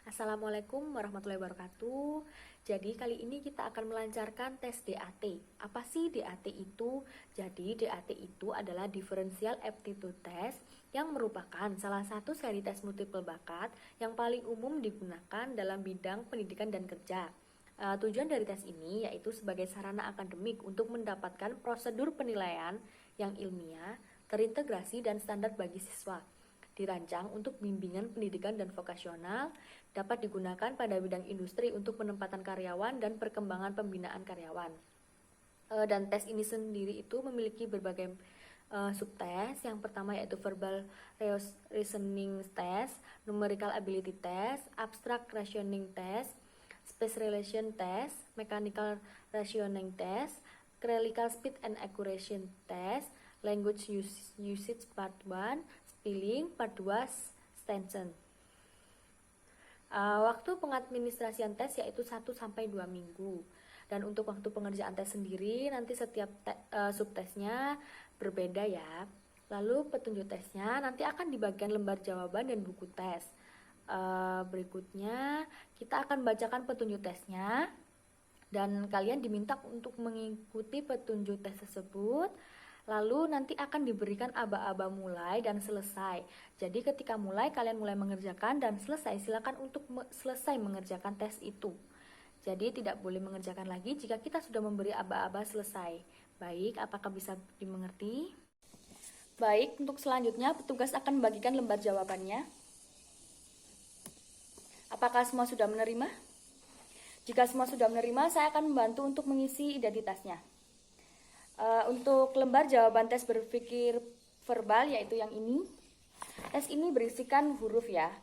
Assalamualaikum warahmatullahi wabarakatuh. Jadi kali ini kita akan melancarkan tes DAT. Apa sih DAT itu? Jadi DAT itu adalah Differential Aptitude Test yang merupakan salah satu seri tes multiple bakat yang paling umum digunakan dalam bidang pendidikan dan kerja. Tujuan dari tes ini yaitu sebagai sarana akademik untuk mendapatkan prosedur penilaian yang ilmiah, terintegrasi dan standar bagi siswa. Dirancang untuk bimbingan pendidikan dan vokasional, dapat digunakan pada bidang industri untuk penempatan karyawan dan perkembangan pembinaan karyawan. Dan tes ini sendiri itu memiliki berbagai subtes. Yang pertama yaitu Verbal Reasoning Test, Numerical Ability Test, Abstract Rationing Test, Space Relation Test, Mechanical Rationing Test, Critical Speed and Accuracy Test, Language Usage Part 1, Spelling Part 2, Stenson. Waktu pengadministrasian tes yaitu 1-2 minggu. Dan untuk waktu pengerjaan tes sendiri nanti setiap subtesnya berbeda ya. Lalu petunjuk tesnya nanti akan di bagian lembar jawaban dan buku tes. Berikutnya kita akan bacakan petunjuk tesnya dan kalian diminta untuk mengikuti petunjuk tes tersebut. Lalu nanti akan diberikan aba-aba mulai dan selesai. Jadi ketika mulai, kalian mulai mengerjakan dan selesai, silakan untuk selesai mengerjakan tes itu. Jadi tidak boleh mengerjakan lagi jika kita sudah memberi aba-aba selesai. Baik, apakah bisa dimengerti? Baik, untuk selanjutnya petugas akan membagikan lembar jawabannya. Apakah semua sudah menerima? Jika semua sudah menerima, saya akan membantu untuk mengisi identitasnya. Untuk lembar jawaban tes berpikir verbal yaitu yang ini. Tes ini berisikan huruf ya.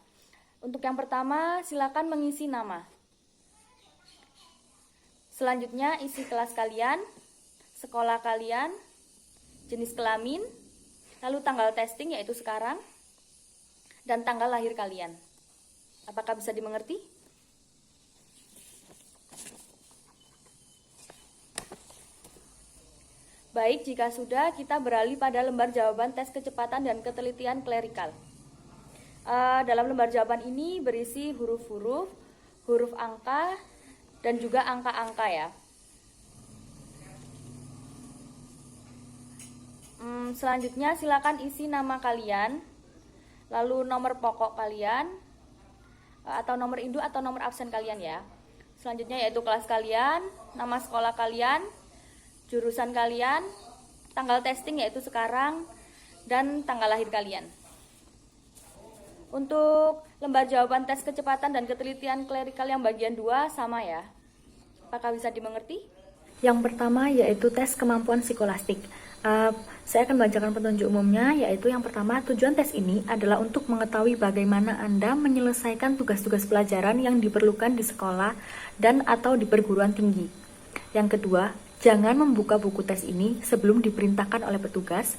Untuk yang pertama silakan mengisi nama. Selanjutnya isi kelas kalian, sekolah kalian, jenis kelamin, lalu tanggal testing yaitu sekarang, dan tanggal lahir kalian. Apakah bisa dimengerti? Baik, jika sudah, kita beralih pada lembar jawaban tes kecepatan dan ketelitian klerikal. Dalam lembar jawaban ini berisi huruf-huruf, huruf angka, dan juga angka-angka ya. Selanjutnya silakan isi nama kalian, lalu nomor pokok kalian, atau nomor induk atau nomor absen kalian ya. Selanjutnya yaitu kelas kalian, nama sekolah kalian, jurusan kalian, tanggal testing yaitu sekarang, dan tanggal lahir kalian. Untuk lembar jawaban tes kecepatan dan ketelitian klerikal yang bagian 2 sama ya. Apakah bisa dimengerti? Yang pertama yaitu tes kemampuan psikolastik. Saya akan bacakan petunjuk umumnya, yaitu yang pertama, tujuan tes ini adalah untuk mengetahui bagaimana Anda menyelesaikan tugas-tugas pelajaran yang diperlukan di sekolah dan atau di perguruan tinggi. Yang kedua, jangan membuka buku tes ini sebelum diperintahkan oleh petugas.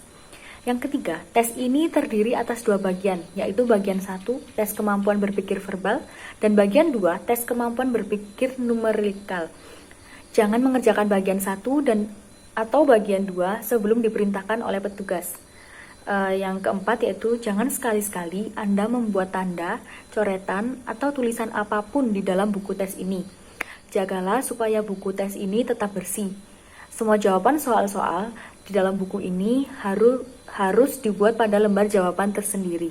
Yang ketiga, tes ini terdiri atas 2 bagian, yaitu bagian 1, tes kemampuan berpikir verbal, dan bagian 2, tes kemampuan berpikir numerikal. Jangan mengerjakan bagian 1 atau bagian 2 sebelum diperintahkan oleh petugas. Yang keempat yaitu jangan sekali-sekali Anda membuat tanda, coretan, atau tulisan apapun di dalam buku tes ini. Jagalah supaya buku tes ini tetap bersih. Semua jawaban soal-soal di dalam buku ini harus dibuat pada lembar jawaban tersendiri.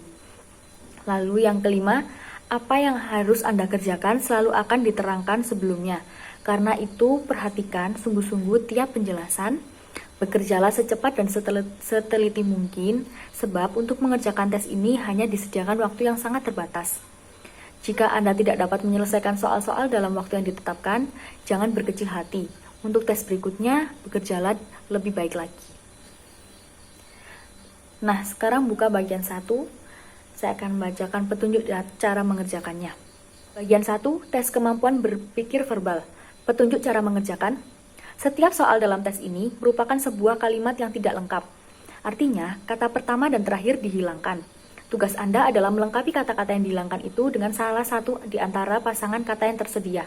Lalu yang kelima, apa yang harus Anda kerjakan selalu akan diterangkan sebelumnya. Karena itu, perhatikan sungguh-sungguh tiap penjelasan. Bekerjalah secepat dan seteliti mungkin, sebab untuk mengerjakan tes ini hanya disediakan waktu yang sangat terbatas. Jika Anda tidak dapat menyelesaikan soal-soal dalam waktu yang ditetapkan, jangan berkecil hati. Untuk tes berikutnya, bekerjalah lebih baik lagi. Nah, sekarang buka bagian 1. Saya akan membacakan petunjuk cara mengerjakannya. Bagian 1, tes kemampuan berpikir verbal. Petunjuk cara mengerjakan. Setiap soal dalam tes ini merupakan sebuah kalimat yang tidak lengkap. Artinya, kata pertama dan terakhir dihilangkan. Tugas Anda adalah melengkapi kata-kata yang dihilangkan itu dengan salah satu di antara pasangan kata yang tersedia.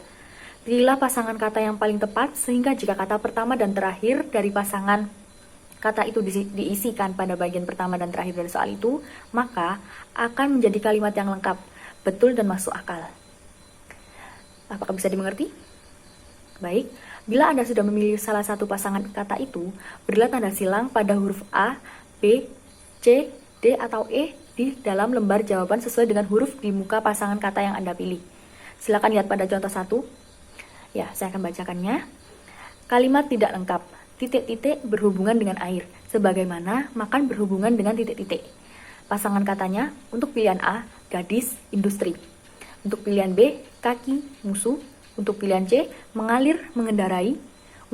Pilihlah pasangan kata yang paling tepat sehingga jika kata pertama dan terakhir dari pasangan kata itu diisikan pada bagian pertama dan terakhir dari soal itu, maka akan menjadi kalimat yang lengkap, betul dan masuk akal. Apakah bisa dimengerti? Baik, bila Anda sudah memilih salah satu pasangan kata itu, berilah tanda silang pada huruf A, B, C, D, atau E di dalam lembar jawaban sesuai dengan huruf di muka pasangan kata yang Anda pilih. Silakan lihat pada contoh 1. Ya, saya akan bacakannya. Kalimat tidak lengkap. Titik-titik berhubungan dengan air, sebagaimana makan berhubungan dengan titik-titik. Pasangan katanya, untuk pilihan A, gadis, industri. Untuk pilihan B, kaki, musuh. Untuk pilihan C, mengalir, mengendarai.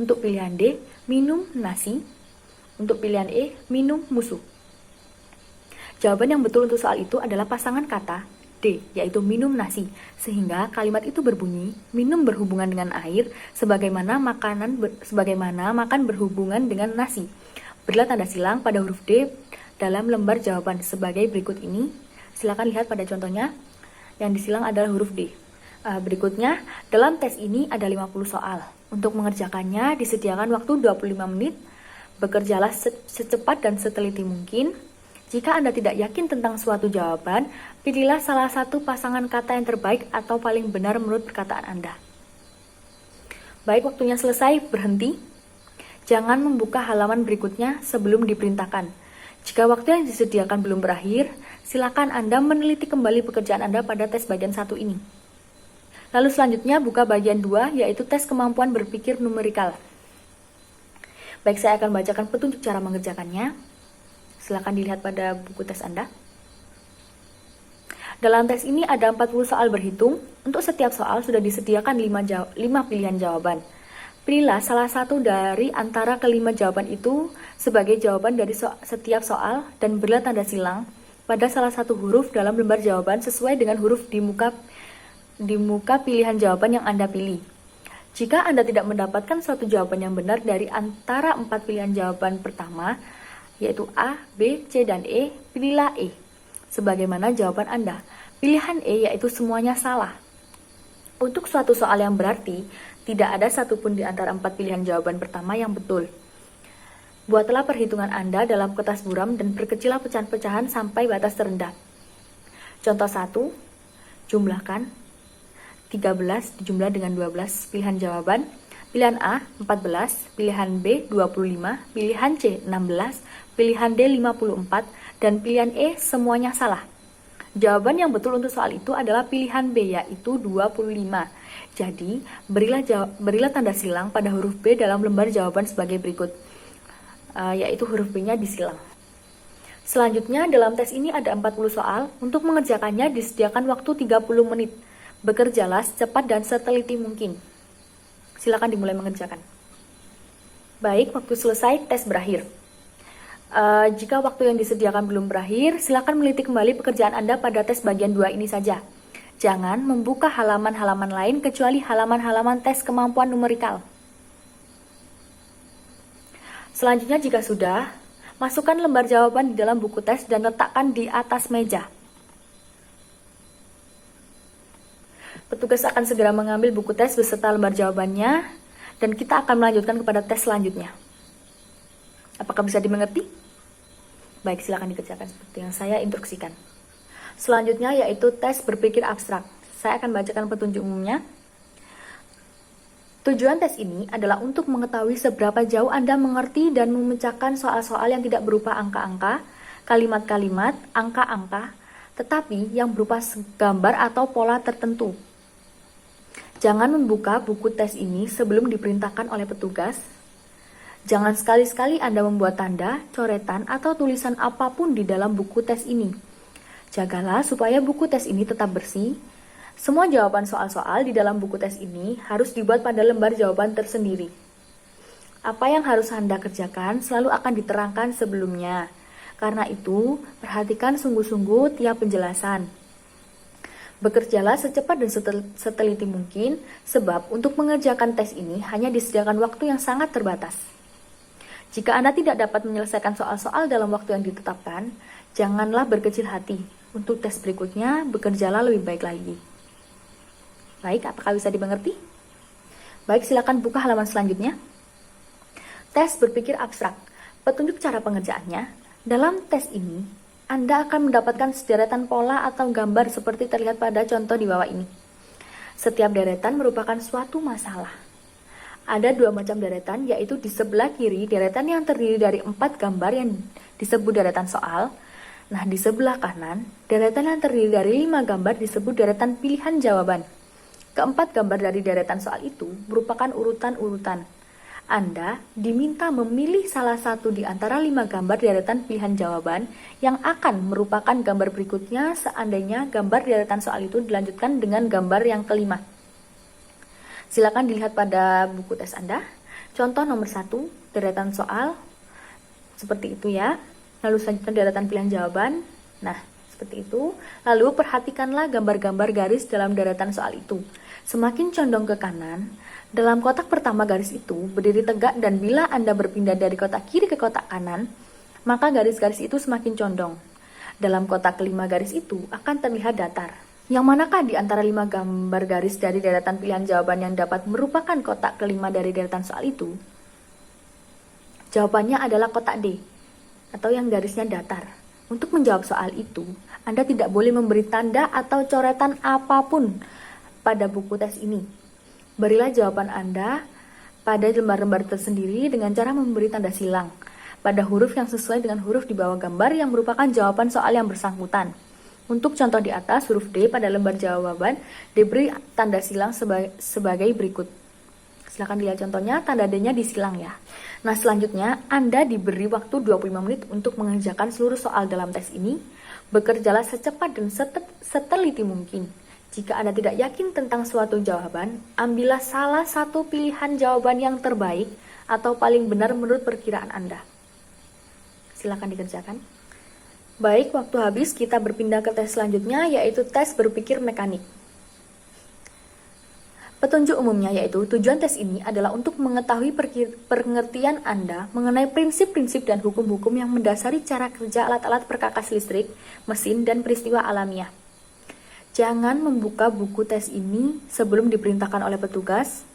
Untuk pilihan D, minum, nasi. Untuk pilihan E, minum, musuh. Jawaban yang betul untuk soal itu adalah pasangan kata D, yaitu minum nasi. Sehingga kalimat itu berbunyi, minum berhubungan dengan air, sebagaimana makan berhubungan dengan nasi. Berilah tanda silang pada huruf D dalam lembar jawaban sebagai berikut ini. Silakan lihat pada contohnya, yang disilang adalah huruf D. Berikutnya, dalam tes ini ada 50 soal. Untuk mengerjakannya disediakan waktu 25 menit. Bekerjalah secepat dan seteliti mungkin. Jika Anda tidak yakin tentang suatu jawaban, pilihlah salah satu pasangan kata yang terbaik atau paling benar menurut perkataan Anda. Baik, waktunya selesai, berhenti. Jangan membuka halaman berikutnya sebelum diperintahkan. Jika waktu yang disediakan belum berakhir, silakan Anda meneliti kembali pekerjaan Anda pada tes bagian 1 ini. Lalu selanjutnya buka bagian 2, yaitu tes kemampuan berpikir numerikal. Baik, saya akan bacakan petunjuk cara mengerjakannya. Silakan dilihat pada buku tes Anda. Dalam tes ini ada 40 soal berhitung. Untuk setiap soal sudah disediakan 5 pilihan jawaban. Pilihlah salah satu dari antara kelima jawaban itu sebagai jawaban dari setiap soal dan berilah tanda silang pada salah satu huruf dalam lembar jawaban sesuai dengan huruf di muka pilihan jawaban yang Anda pilih. Jika Anda tidak mendapatkan suatu jawaban yang benar dari antara 4 pilihan jawaban pertama, yaitu A, B, C, dan E, pilihlah E. Sebagaimana jawaban Anda. Pilihan E yaitu semuanya salah. Untuk suatu soal yang berarti, tidak ada satupun di antara 4 pilihan jawaban pertama yang betul. Buatlah perhitungan Anda dalam kertas buram dan perkecillah pecahan-pecahan sampai batas terendah. Contoh 1, jumlahkan 13 dijumlah dengan 12 pilihan jawaban. Pilihan A 14, pilihan B 25, pilihan C 16, pilihan D 54, dan pilihan E semuanya salah. Jawaban yang betul untuk soal itu adalah pilihan B, yaitu 25. Jadi, berilah tanda silang pada huruf B dalam lembar jawaban sebagai berikut, yaitu huruf B-nya disilang. Selanjutnya, dalam tes ini ada 40 soal. Untuk mengerjakannya disediakan waktu 30 menit. Bekerjalah secepat dan seteliti mungkin. Silakan dimulai mengerjakan. Baik, waktu selesai, tes berakhir. Jika waktu yang disediakan belum berakhir, silakan meneliti kembali pekerjaan Anda pada tes bagian 2 ini saja. Jangan membuka halaman-halaman lain kecuali halaman-halaman tes kemampuan numerikal. Selanjutnya, jika sudah, masukkan lembar jawaban di dalam buku tes dan letakkan di atas meja. Petugas akan segera mengambil buku tes beserta lembar jawabannya, dan kita akan melanjutkan kepada tes selanjutnya. Apakah bisa dimengerti? Baik, silakan dikerjakan seperti yang saya instruksikan. Selanjutnya yaitu tes berpikir abstrak. Saya akan bacakan petunjuk umumnya. Tujuan tes ini adalah untuk mengetahui seberapa jauh Anda mengerti dan memecahkan soal-soal yang tidak berupa angka-angka, kalimat-kalimat, angka-angka, tetapi yang berupa gambar atau pola tertentu. Jangan membuka buku tes ini sebelum diperintahkan oleh petugas. Jangan sekali-sekali Anda membuat tanda, coretan, atau tulisan apapun di dalam buku tes ini. Jagalah supaya buku tes ini tetap bersih. Semua jawaban soal-soal di dalam buku tes ini harus dibuat pada lembar jawaban tersendiri. Apa yang harus Anda kerjakan selalu akan diterangkan sebelumnya. Karena itu, perhatikan sungguh-sungguh tiap penjelasan. Bekerjalah secepat dan seteliti mungkin, sebab untuk mengerjakan tes ini hanya disediakan waktu yang sangat terbatas. Jika Anda tidak dapat menyelesaikan soal-soal dalam waktu yang ditetapkan, janganlah berkecil hati. Untuk tes berikutnya, bekerjalah lebih baik lagi. Baik, apakah bisa dimengerti? Baik, silakan buka halaman selanjutnya. Tes berpikir abstrak. Petunjuk cara pengerjaannya. Dalam tes ini, Anda akan mendapatkan sederetan pola atau gambar seperti terlihat pada contoh di bawah ini. Setiap deretan merupakan suatu masalah. Ada dua macam deretan, yaitu di sebelah kiri deretan yang terdiri dari 4 gambar yang disebut deretan soal. Nah, di sebelah kanan deretan yang terdiri dari 5 gambar disebut deretan pilihan jawaban. Keempat gambar dari deretan soal itu merupakan urutan-urutan. Anda diminta memilih salah satu di antara 5 gambar deretan pilihan jawaban yang akan merupakan gambar berikutnya seandainya gambar deretan soal itu dilanjutkan dengan gambar yang kelima. Silakan dilihat pada buku tes Anda. Contoh nomor 1, deretan soal. Seperti itu ya. Lalu selanjutnya deretan pilihan jawaban. Nah, seperti itu. Lalu perhatikanlah gambar-gambar garis dalam deretan soal itu. Semakin condong ke kanan, dalam kotak pertama garis itu berdiri tegak dan bila Anda berpindah dari kotak kiri ke kotak kanan, maka garis-garis itu semakin condong. Dalam kotak kelima garis itu akan terlihat datar. Yang manakah di antara 5 gambar garis dari deretan pilihan jawaban yang dapat merupakan kotak kelima dari deretan soal itu? Jawabannya adalah kotak D, atau yang garisnya datar. Untuk menjawab soal itu, Anda tidak boleh memberi tanda atau coretan apapun pada buku tes ini. Berilah jawaban Anda pada lembar-lembar tersendiri dengan cara memberi tanda silang pada huruf yang sesuai dengan huruf di bawah gambar yang merupakan jawaban soal yang bersangkutan. Untuk contoh di atas, huruf D pada lembar jawaban diberi tanda silang sebagai berikut. Silakan dilihat contohnya, tanda D-nya disilang ya. Nah, selanjutnya Anda diberi waktu 25 menit untuk mengerjakan seluruh soal dalam tes ini. Bekerjalah secepat dan seteliti mungkin. Jika Anda tidak yakin tentang suatu jawaban, ambillah salah satu pilihan jawaban yang terbaik atau paling benar menurut perkiraan Anda. Silakan dikerjakan. Baik, waktu habis, kita berpindah ke tes selanjutnya, yaitu tes berpikir mekanik. Petunjuk umumnya yaitu tujuan tes ini adalah untuk mengetahui pengertian Anda mengenai prinsip-prinsip dan hukum-hukum yang mendasari cara kerja alat-alat perkakas listrik, mesin, dan peristiwa alamiah. Jangan membuka buku tes ini sebelum diperintahkan oleh petugas.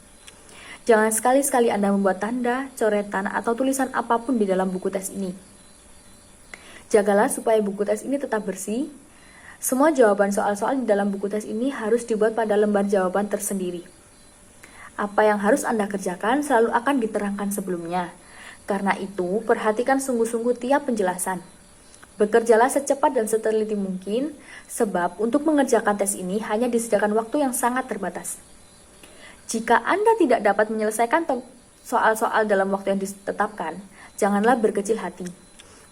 Jangan sekali-sekali Anda membuat tanda, coretan, atau tulisan apapun di dalam buku tes ini. Jagalah supaya buku tes ini tetap bersih. Semua jawaban soal-soal di dalam buku tes ini harus dibuat pada lembar jawaban tersendiri. Apa yang harus Anda kerjakan selalu akan diterangkan sebelumnya. Karena itu, perhatikan sungguh-sungguh tiap penjelasan. Bekerjalah secepat dan seteliti mungkin, sebab untuk mengerjakan tes ini hanya disediakan waktu yang sangat terbatas. Jika Anda tidak dapat menyelesaikan soal-soal dalam waktu yang ditetapkan, janganlah berkecil hati.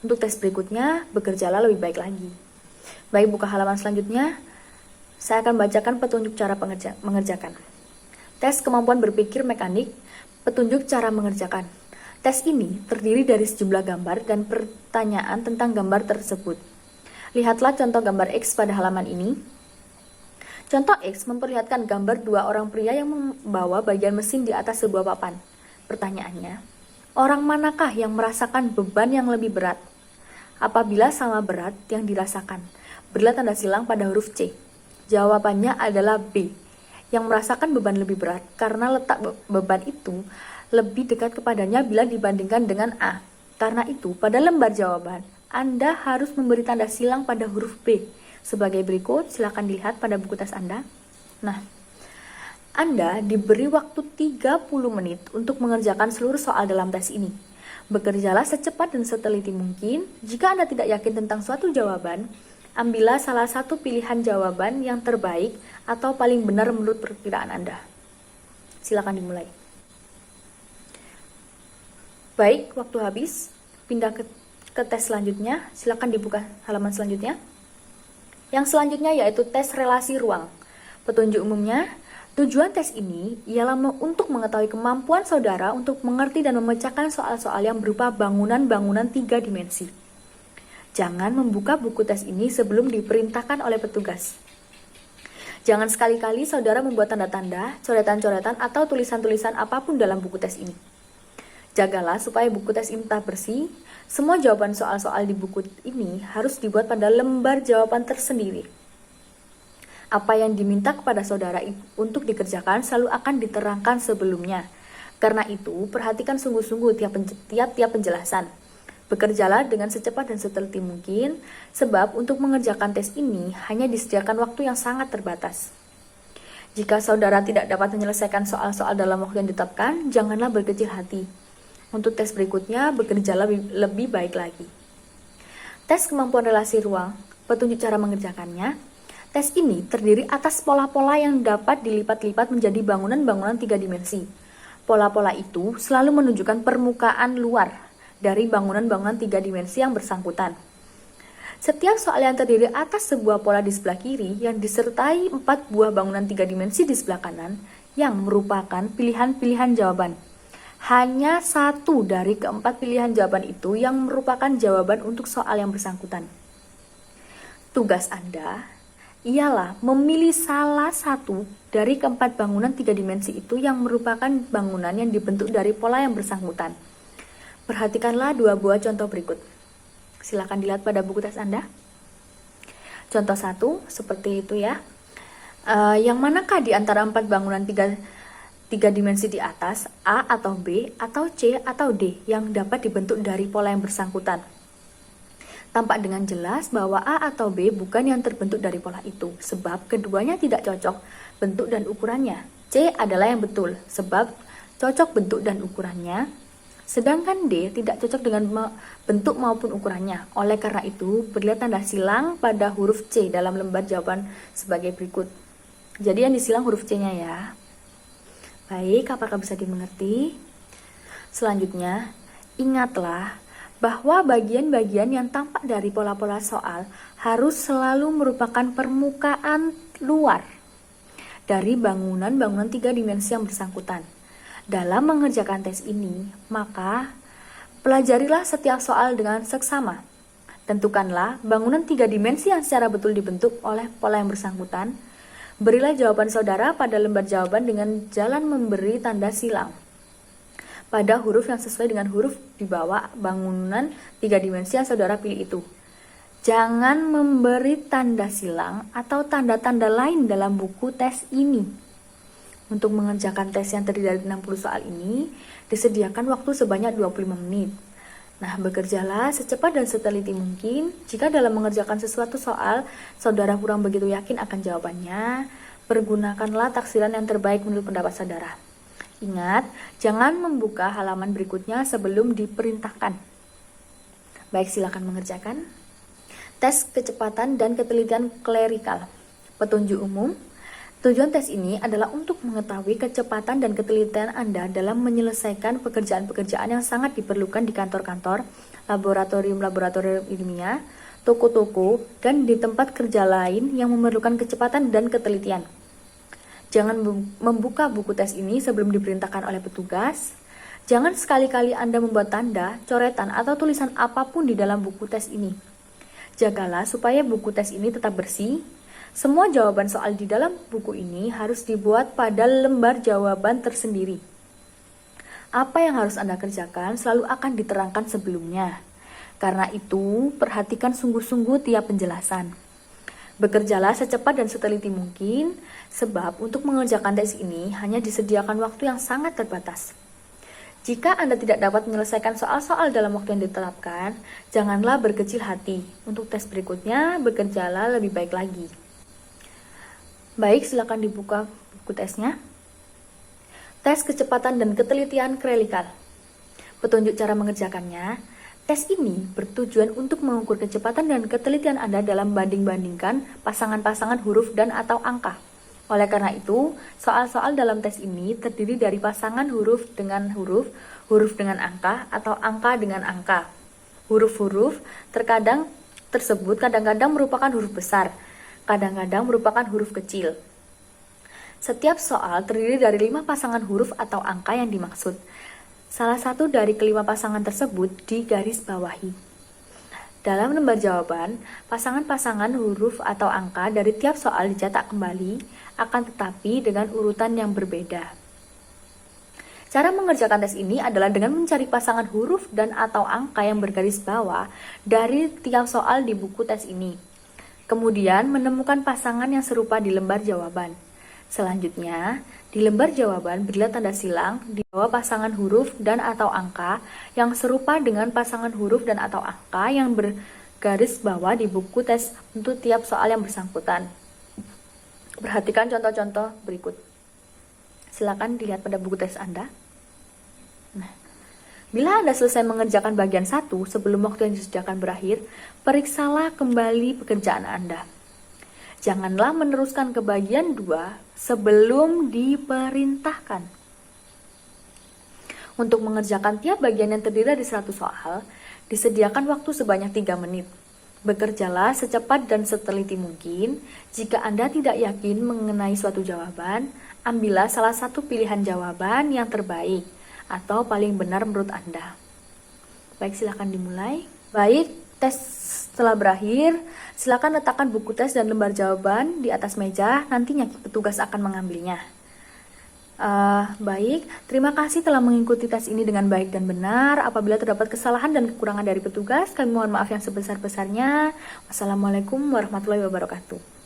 Untuk tes berikutnya, bekerjalah lebih baik lagi. Baik, buka halaman selanjutnya. Saya akan bacakan petunjuk cara mengerjakan. Tes kemampuan berpikir mekanik, petunjuk cara mengerjakan. Tes ini terdiri dari sejumlah gambar dan pertanyaan tentang gambar tersebut. Lihatlah contoh gambar X pada halaman ini. Contoh X memperlihatkan gambar 2 orang pria yang membawa bagian mesin di atas sebuah papan. Pertanyaannya, orang manakah yang merasakan beban yang lebih berat? Apabila sama berat yang dirasakan, berilah tanda silang pada huruf C. Jawabannya adalah B, yang merasakan beban lebih berat karena letak beban itu lebih dekat kepadanya bila dibandingkan dengan A. Karena itu, pada lembar jawaban, Anda harus memberi tanda silang pada huruf B. Sebagai berikut, silakan dilihat pada buku tes Anda. Nah, Anda diberi waktu 30 menit untuk mengerjakan seluruh soal dalam tes ini. Bekerjalah secepat dan seteliti mungkin. Jika Anda tidak yakin tentang suatu jawaban, ambillah salah satu pilihan jawaban yang terbaik atau paling benar menurut perkiraan Anda. Silakan dimulai. Baik, waktu habis. Pindah ke tes selanjutnya. Silakan dibuka halaman selanjutnya. Yang selanjutnya yaitu tes relasi ruang. Petunjuk umumnya, tujuan tes ini ialah untuk mengetahui kemampuan saudara untuk mengerti dan memecahkan soal-soal yang berupa bangunan-bangunan 3 dimensi. Jangan membuka buku tes ini sebelum diperintahkan oleh petugas. Jangan sekali-kali saudara membuat tanda-tanda, coretan-coretan, atau tulisan-tulisan apapun dalam buku tes ini. Jagalah supaya buku tes ini tetap bersih. Semua jawaban soal-soal di buku ini harus dibuat pada lembar jawaban tersendiri. Apa yang diminta kepada saudara untuk dikerjakan selalu akan diterangkan sebelumnya. Karena itu, perhatikan sungguh-sungguh tiap penjelasan. Bekerjalah dengan secepat dan seteliti mungkin, sebab untuk mengerjakan tes ini hanya disediakan waktu yang sangat terbatas. Jika saudara tidak dapat menyelesaikan soal-soal dalam waktu yang ditetapkan, janganlah berkecil hati. Untuk tes berikutnya, bekerja lebih baik lagi. Tes kemampuan relasi ruang, petunjuk cara mengerjakannya. Tes ini terdiri atas pola-pola yang dapat dilipat-lipat menjadi bangunan-bangunan 3 dimensi. Pola-pola itu selalu menunjukkan permukaan luar dari bangunan-bangunan 3 dimensi yang bersangkutan. Setiap soal yang terdiri atas sebuah pola di sebelah kiri yang disertai 4 buah bangunan 3 dimensi di sebelah kanan yang merupakan pilihan-pilihan jawaban. Hanya satu dari keempat pilihan jawaban itu yang merupakan jawaban untuk soal yang bersangkutan. Tugas Anda ialah memilih salah satu dari keempat bangunan 3 dimensi itu yang merupakan bangunan yang dibentuk dari pola yang bersangkutan. Perhatikanlah 2 buah contoh berikut. Silakan dilihat pada buku tes Anda. Contoh 1, seperti itu ya. Yang manakah di antara 4 bangunan 3 dimensi di atas, A atau B, atau C atau D, yang dapat dibentuk dari pola yang bersangkutan? Tampak dengan jelas bahwa A atau B bukan yang terbentuk dari pola itu, sebab keduanya tidak cocok bentuk dan ukurannya. C adalah yang betul, sebab cocok bentuk dan ukurannya. Sedangkan D tidak cocok dengan bentuk maupun ukurannya. Oleh karena itu, berilah tanda silang pada huruf C dalam lembar jawaban sebagai berikut. Jadi yang disilang huruf C-nya ya. Baik, apakah bisa dimengerti? Selanjutnya, ingatlah bahwa bagian-bagian yang tampak dari pola-pola soal harus selalu merupakan permukaan luar dari bangunan-bangunan 3 dimensi yang bersangkutan. Dalam mengerjakan tes ini, maka pelajarilah setiap soal dengan seksama. Tentukanlah bangunan 3 dimensi yang secara betul dibentuk oleh pola yang bersangkutan. Berilah jawaban saudara pada lembar jawaban dengan jalan memberi tanda silang pada huruf yang sesuai dengan huruf di bawah bangunan 3 dimensi yang saudara pilih itu. Jangan memberi tanda silang atau tanda-tanda lain dalam buku tes ini. Untuk mengerjakan tes yang terdiri dari 60 soal ini, disediakan waktu sebanyak 25 menit. Nah, bekerjalah secepat dan seteliti mungkin. Jika dalam mengerjakan sesuatu soal, saudara kurang begitu yakin akan jawabannya, pergunakanlah taksiran yang terbaik menurut pendapat saudara. Ingat, jangan membuka halaman berikutnya sebelum diperintahkan. Baik, silakan mengerjakan. Tes kecepatan dan ketelitian klerikal. Petunjuk umum. Tujuan tes ini adalah untuk mengetahui kecepatan dan ketelitian Anda dalam menyelesaikan pekerjaan-pekerjaan yang sangat diperlukan di kantor-kantor, laboratorium-laboratorium ilmiah, toko-toko, dan di tempat kerja lain yang memerlukan kecepatan dan ketelitian. Jangan membuka buku tes ini sebelum diperintahkan oleh petugas. Jangan sekali-kali Anda membuat tanda, coretan, atau tulisan apapun di dalam buku tes ini. Jagalah supaya buku tes ini tetap bersih. Semua jawaban soal di dalam buku ini harus dibuat pada lembar jawaban tersendiri. Apa yang harus Anda kerjakan selalu akan diterangkan sebelumnya. Karena itu, perhatikan sungguh-sungguh tiap penjelasan. Bekerjalah secepat dan seteliti mungkin, sebab untuk mengerjakan tes ini hanya disediakan waktu yang sangat terbatas. Jika Anda tidak dapat menyelesaikan soal-soal dalam waktu yang ditetapkan, janganlah berkecil hati. Untuk tes berikutnya, bekerjalah lebih baik lagi. Baik, silakan dibuka buku tesnya. Tes kecepatan dan ketelitian klerikal. Petunjuk cara mengerjakannya. Tes ini bertujuan untuk mengukur kecepatan dan ketelitian Anda dalam banding-bandingkan pasangan-pasangan huruf dan atau angka. Oleh karena itu, soal-soal dalam tes ini terdiri dari pasangan huruf dengan huruf, huruf dengan angka, atau angka dengan angka. Huruf-huruf tersebut kadang-kadang merupakan huruf besar, kadang-kadang merupakan huruf kecil. Setiap soal terdiri dari 5 pasangan huruf atau angka yang dimaksud. Salah satu dari kelima pasangan tersebut digaris bawahi. Dalam lembar jawaban, pasangan-pasangan huruf atau angka dari tiap soal dicetak kembali, akan tetapi dengan urutan yang berbeda. Cara mengerjakan tes ini adalah dengan mencari pasangan huruf dan atau angka yang bergaris bawah dari tiap soal di buku tes ini. Kemudian menemukan pasangan yang serupa di lembar jawaban. Selanjutnya, di lembar jawaban berilah tanda silang di bawah pasangan huruf dan atau angka yang serupa dengan pasangan huruf dan atau angka yang bergaris bawah di buku tes untuk tiap soal yang bersangkutan. Perhatikan contoh-contoh berikut. Silakan dilihat pada buku tes Anda. Nah, bila Anda selesai mengerjakan bagian 1 sebelum waktu yang disediakan berakhir, periksalah kembali pekerjaan Anda. Janganlah meneruskan ke bagian 2 sebelum diperintahkan. Untuk mengerjakan tiap bagian yang terdiri dari 100 soal, disediakan waktu sebanyak 3 menit. Bekerjalah secepat dan seteliti mungkin. Jika Anda tidak yakin mengenai suatu jawaban, ambillah salah satu pilihan jawaban yang terbaik atau paling benar menurut Anda. Baik, silakan dimulai. Baik, tes setelah berakhir, silakan letakkan buku tes dan lembar jawaban di atas meja, nantinya petugas akan mengambilnya. Baik, terima kasih telah mengikuti tes ini dengan baik dan benar. Apabila terdapat kesalahan dan kekurangan dari petugas, kami mohon maaf yang sebesar-besarnya. Wassalamualaikum warahmatullahi wabarakatuh.